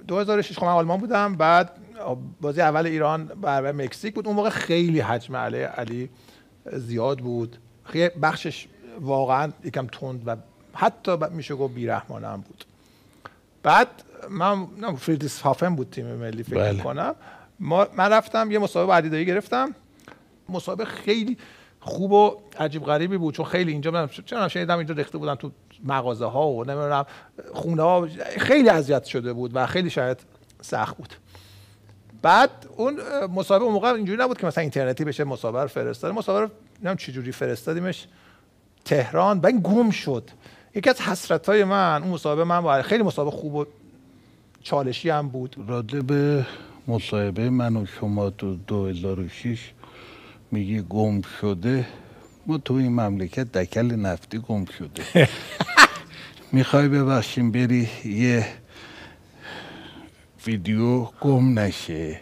2006 خب من آلمان بودم، بعد بازی اول ایران برابر مکزیک بود. اون موقع خیلی حجم علی زیاد بود، خیلی بخشش واقعا یکم تند و حتی میشه گفت بی‌رحمانه هم بود. بعد من فریدریشسهافن بود تیم ملی فکر می‌کنم، من رفتم یه مسابقه با علیدایی گرفتم. مسابقه خیلی خوب و عجیب غریبی بود، چون خیلی اینجا چون شنیدم اینجا ریخته بودن تو مغازه ها و نمیدونم خونه ها، خیلی اذیت شده بود و خیلی شاید سخت بود. بعد اون مسابقه اون موقع اینجوری نبود که مثلا اینترنتی بشه مسابقه رو فرستاد. مسابقه رو نمیدونم چه جوری فرستادیمش تهران و این گم شد. یکی از حسرت‌های من اون مسابقه، من خیلی مسابقه خوب و چالشی هم بود. راجع به مصاحبه من و شما تو 2006 میگی گم شده، ما تو این مملکت دکل نفتی گم شده. میخوای ببخشیم بری یه ویدیو گم نشه